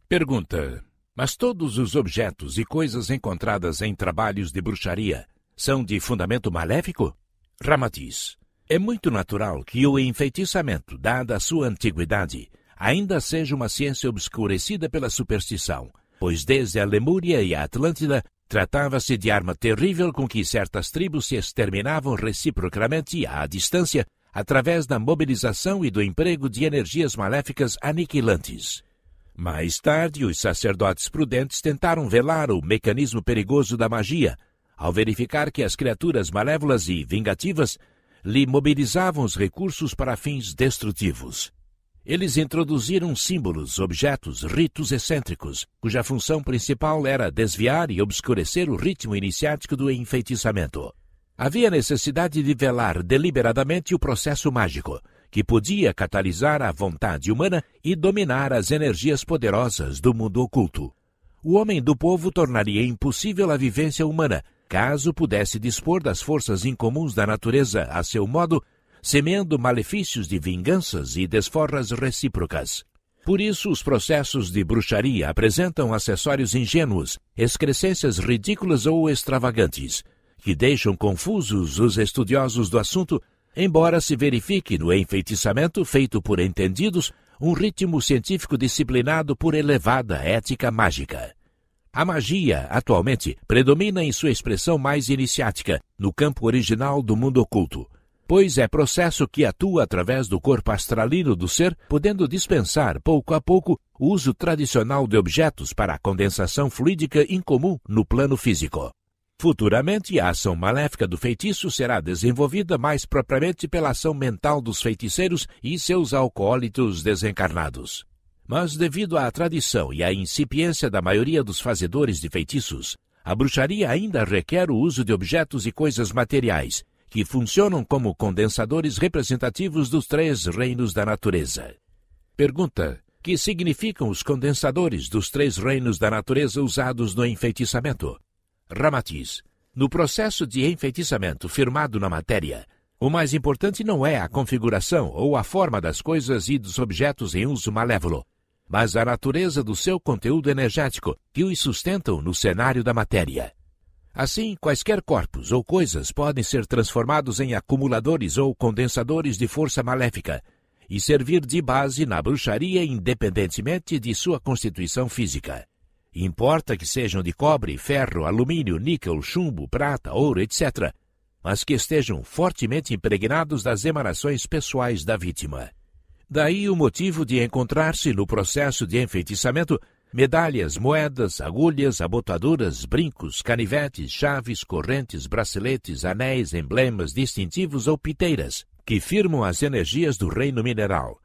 Pergunta: mas todos os objetos e coisas encontradas em trabalhos de bruxaria são de fundamento maléfico? Ramatiz: é muito natural que o enfeitiçamento, dada a sua antiguidade, ainda seja uma ciência obscurecida pela superstição, pois desde a Lemúria e a Atlântida tratava-se de arma terrível com que certas tribos se exterminavam reciprocamente à distância através da mobilização e do emprego de energias maléficas aniquilantes. Mais tarde, os sacerdotes prudentes tentaram velar o mecanismo perigoso da magia, ao verificar que as criaturas malévolas e vingativas lhe mobilizavam os recursos para fins destrutivos. Eles introduziram símbolos, objetos, ritos excêntricos, cuja função principal era desviar e obscurecer o ritmo iniciático do enfeitiçamento. Havia necessidade de velar deliberadamente o processo mágico, que podia catalisar a vontade humana e dominar as energias poderosas do mundo oculto. O homem do povo tornaria impossível a vivência humana, caso pudesse dispor das forças incomuns da natureza a seu modo, semeando malefícios de vinganças e desforras recíprocas. Por isso, os processos de bruxaria apresentam acessórios ingênuos, excrescências ridículas ou extravagantes, que deixam confusos os estudiosos do assunto, embora se verifique no enfeitiçamento feito por entendidos um ritmo científico disciplinado por elevada ética mágica. A magia, atualmente, predomina em sua expressão mais iniciática, no campo original do mundo oculto, pois é processo que atua através do corpo astralino do ser, podendo dispensar, pouco a pouco, o uso tradicional de objetos para a condensação fluídica incomum no plano físico. Futuramente, a ação maléfica do feitiço será desenvolvida mais propriamente pela ação mental dos feiticeiros e seus alcoólitos desencarnados. Mas, devido à tradição e à incipiência da maioria dos fazedores de feitiços, a bruxaria ainda requer o uso de objetos e coisas materiais, que funcionam como condensadores representativos dos 3 reinos da natureza. Pergunta: que significam os condensadores dos 3 reinos da natureza usados no enfeitiçamento? Ramatiz: no processo de enfeitiçamento firmado na matéria, o mais importante não é a configuração ou a forma das coisas e dos objetos em uso malévolo, mas a natureza do seu conteúdo energético que os sustentam no cenário da matéria. Assim, quaisquer corpos ou coisas podem ser transformados em acumuladores ou condensadores de força maléfica e servir de base na bruxaria independentemente de sua constituição física. Importa que sejam de cobre, ferro, alumínio, níquel, chumbo, prata, ouro, etc., mas que estejam fortemente impregnados das emanações pessoais da vítima. Daí o motivo de encontrar-se no processo de enfeitiçamento medalhas, moedas, agulhas, abotoaduras, brincos, canivetes, chaves, correntes, braceletes, anéis, emblemas distintivos ou piteiras, que firmam as energias do reino mineral.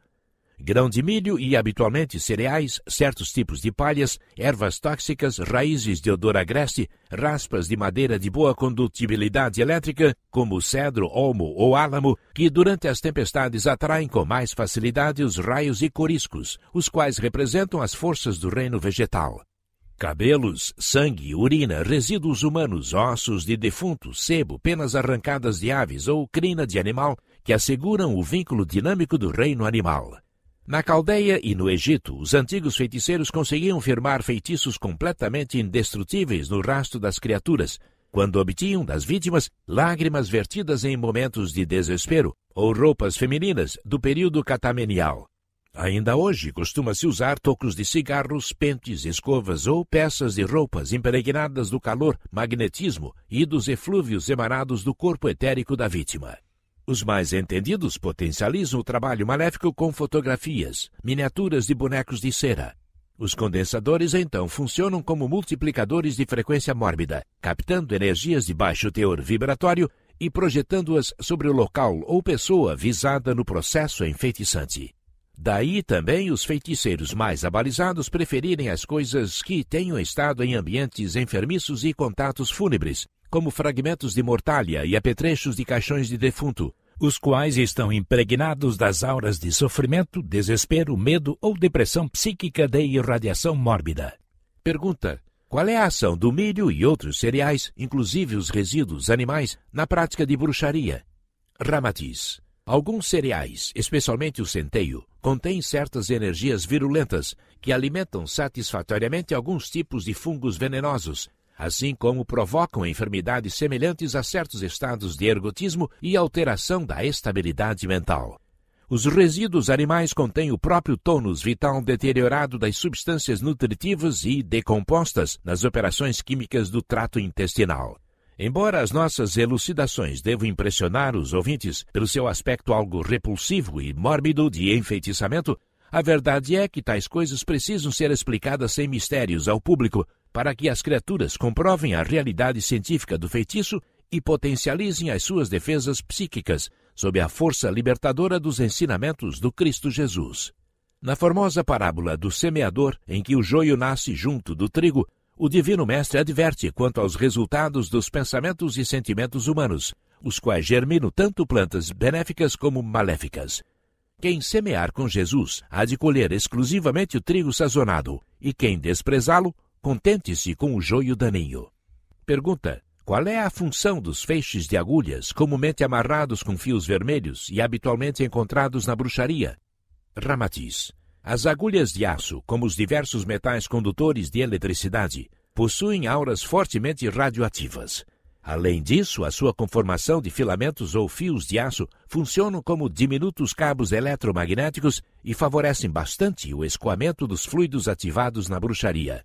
Grão de milho e, habitualmente, cereais, certos tipos de palhas, ervas tóxicas, raízes de odor agreste, raspas de madeira de boa condutibilidade elétrica, como o cedro, olmo ou álamo, que durante as tempestades atraem com mais facilidade os raios e coriscos, os quais representam as forças do reino vegetal. Cabelos, sangue, urina, resíduos humanos, ossos de defuntos, sebo, penas arrancadas de aves ou crina de animal, que asseguram o vínculo dinâmico do reino animal. Na Caldeia e no Egito, os antigos feiticeiros conseguiam firmar feitiços completamente indestrutíveis no rastro das criaturas, quando obtinham das vítimas lágrimas vertidas em momentos de desespero ou roupas femininas do período catamenial. Ainda hoje costuma-se usar tocos de cigarros, pentes, escovas ou peças de roupas impregnadas do calor, magnetismo e dos eflúvios emanados do corpo etérico da vítima. Os mais entendidos potencializam o trabalho maléfico com fotografias, miniaturas de bonecos de cera. Os condensadores, então, funcionam como multiplicadores de frequência mórbida, captando energias de baixo teor vibratório e projetando-as sobre o local ou pessoa visada no processo enfeitiçante. Daí também os feiticeiros mais abalizados preferirem as coisas que tenham estado em ambientes enfermiços e contatos fúnebres, como fragmentos de mortalha e apetrechos de caixões de defunto, os quais estão impregnados das auras de sofrimento, desespero, medo ou depressão psíquica de irradiação mórbida. Pergunta: qual é a ação do milho e outros cereais, inclusive os resíduos animais, na prática de bruxaria? Ramatiz: alguns cereais, especialmente o centeio, contém certas energias virulentas que alimentam satisfatoriamente alguns tipos de fungos venenosos, assim como provocam enfermidades semelhantes a certos estados de ergotismo e alteração da estabilidade mental. Os resíduos animais contêm o próprio tônus vital deteriorado das substâncias nutritivas e decompostas nas operações químicas do trato intestinal. Embora as nossas elucidações devam impressionar os ouvintes pelo seu aspecto algo repulsivo e mórbido de enfeitiçamento, a verdade é que tais coisas precisam ser explicadas sem mistérios ao público para que as criaturas comprovem a realidade científica do feitiço e potencializem as suas defesas psíquicas sob a força libertadora dos ensinamentos do Cristo Jesus. Na formosa parábola do semeador, em que o joio nasce junto do trigo, o Divino Mestre adverte quanto aos resultados dos pensamentos e sentimentos humanos, os quais germinam tanto plantas benéficas como maléficas. Quem semear com Jesus há de colher exclusivamente o trigo sazonado, e quem desprezá-lo, contente-se com o joio daninho. Pergunta: qual é a função dos feixes de agulhas comumente amarrados com fios vermelhos e habitualmente encontrados na bruxaria? Ramatiz: as agulhas de aço, como os diversos metais condutores de eletricidade, possuem auras fortemente radioativas. Além disso, a sua conformação de filamentos ou fios de aço funcionam como diminutos cabos eletromagnéticos e favorecem bastante o escoamento dos fluidos ativados na bruxaria.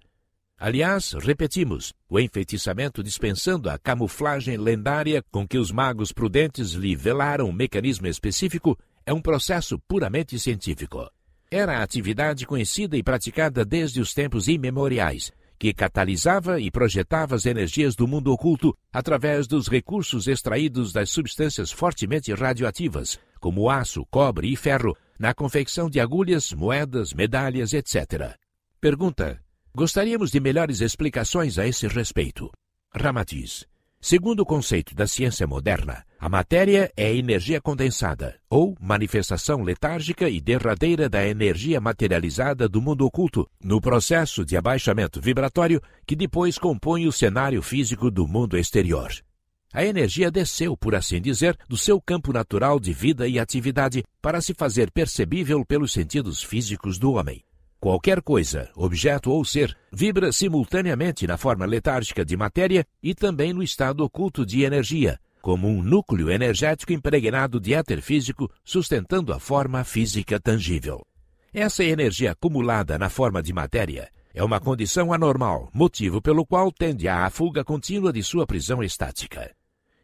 Aliás, repetimos, o enfeitiçamento dispensando a camuflagem lendária com que os magos prudentes lhe velaram um mecanismo específico é um processo puramente científico. Era a atividade conhecida e praticada desde os tempos imemoriais, que catalisava e projetava as energias do mundo oculto através dos recursos extraídos das substâncias fortemente radioativas, como aço, cobre e ferro, na confecção de agulhas, moedas, medalhas, etc. Pergunta: gostaríamos de melhores explicações a esse respeito. Ramatiz: segundo o conceito da ciência moderna, a matéria é energia condensada, ou manifestação letárgica e derradeira da energia materializada do mundo oculto, no processo de abaixamento vibratório que depois compõe o cenário físico do mundo exterior. A energia desceu, por assim dizer, do seu campo natural de vida e atividade para se fazer percebível pelos sentidos físicos do homem. Qualquer coisa, objeto ou ser, vibra simultaneamente na forma letárgica de matéria e também no estado oculto de energia, como um núcleo energético impregnado de éter físico sustentando a forma física tangível. Essa energia acumulada na forma de matéria é uma condição anormal, motivo pelo qual tende à fuga contínua de sua prisão estática.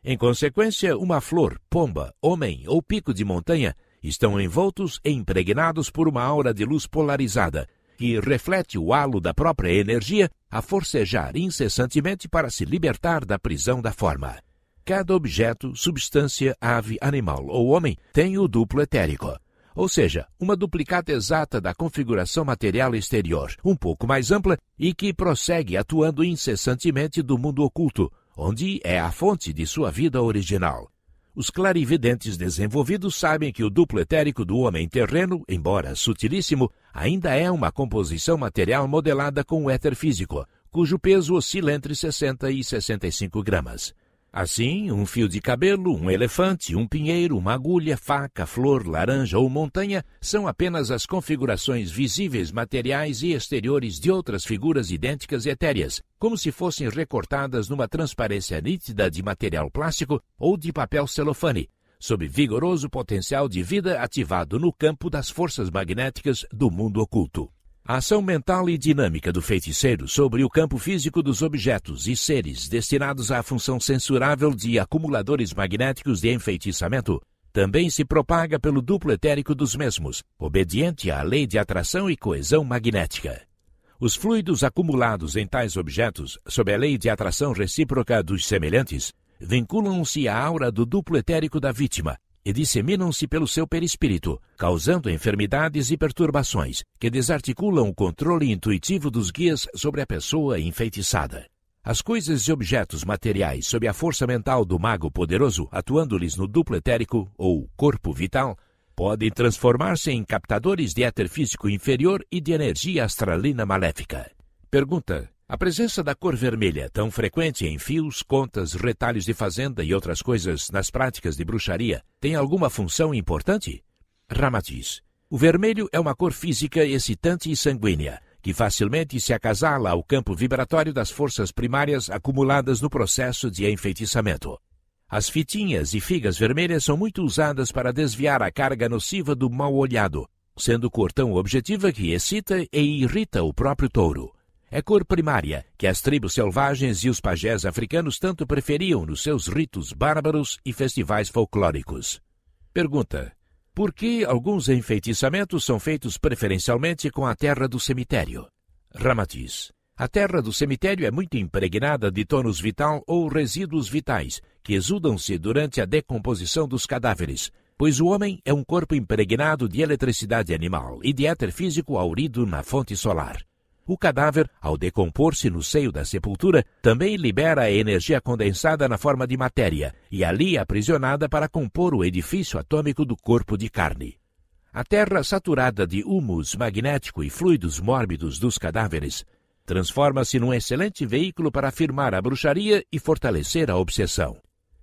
Em consequência, uma flor, pomba, homem ou pico de montanha estão envoltos e impregnados por uma aura de luz polarizada, que reflete o halo da própria energia a forcejar incessantemente para se libertar da prisão da forma. Cada objeto, substância, ave, animal ou homem tem o duplo etérico, ou seja, uma duplicata exata da configuração material exterior, um pouco mais ampla e que prossegue atuando incessantemente do mundo oculto, onde é a fonte de sua vida original. Os clarividentes desenvolvidos sabem que o duplo etérico do homem terreno, embora sutilíssimo, ainda é uma composição material modelada com o éter físico, cujo peso oscila entre 60 e 65 gramas. Assim, um fio de cabelo, um elefante, um pinheiro, uma agulha, faca, flor, laranja ou montanha são apenas as configurações visíveis, materiais e exteriores de outras figuras idênticas e etéreas, como se fossem recortadas numa transparência nítida de material plástico ou de papel celofane, sob vigoroso potencial de vida ativado no campo das forças magnéticas do mundo oculto. A ação mental e dinâmica do feiticeiro sobre o campo físico dos objetos e seres destinados à função censurável de acumuladores magnéticos de enfeitiçamento também se propaga pelo duplo etérico dos mesmos, obediente à lei de atração e coesão magnética. Os fluidos acumulados em tais objetos, sob a lei de atração recíproca dos semelhantes, vinculam-se à aura do duplo etérico da vítima, e disseminam-se pelo seu perispírito, causando enfermidades e perturbações que desarticulam o controle intuitivo dos guias sobre a pessoa enfeitiçada. As coisas e objetos materiais sob a força mental do mago poderoso, atuando-lhes no duplo etérico ou corpo vital, podem transformar-se em captadores de éter físico inferior e de energia astralina maléfica. Pergunta: a presença da cor vermelha, tão frequente em fios, contas, retalhos de fazenda e outras coisas nas práticas de bruxaria, tem alguma função importante? Ramatiz: O vermelho é uma cor física excitante e sanguínea, que facilmente se acasala ao campo vibratório das forças primárias acumuladas no processo de enfeitiçamento. As fitinhas e figas vermelhas são muito usadas para desviar a carga nociva do mal-olhado, sendo cor tão objetiva que excita e irrita o próprio touro. É cor primária, que as tribos selvagens e os pajés africanos tanto preferiam nos seus ritos bárbaros e festivais folclóricos. Pergunta: por que alguns enfeitiçamentos são feitos preferencialmente com a terra do cemitério? Ramatiz: a terra do cemitério é muito impregnada de tônus vital ou resíduos vitais, que exudam-se durante a decomposição dos cadáveres, pois o homem é um corpo impregnado de eletricidade animal e de éter físico aurido na fonte solar. O cadáver, ao decompor-se no seio da sepultura, também libera a energia condensada na forma de matéria e ali aprisionada para compor o edifício atômico do corpo de carne. A terra saturada de humus magnético e fluidos mórbidos dos cadáveres transforma-se num excelente veículo para afirmar a bruxaria e fortalecer a obsessão.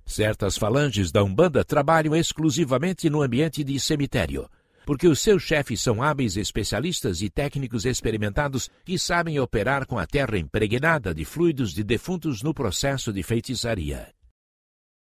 Certas falanges da Umbanda trabalham exclusivamente no ambiente de cemitério, porque os seus chefes são hábeis especialistas e técnicos experimentados que sabem operar com a terra impregnada de fluidos de defuntos no processo de feitiçaria.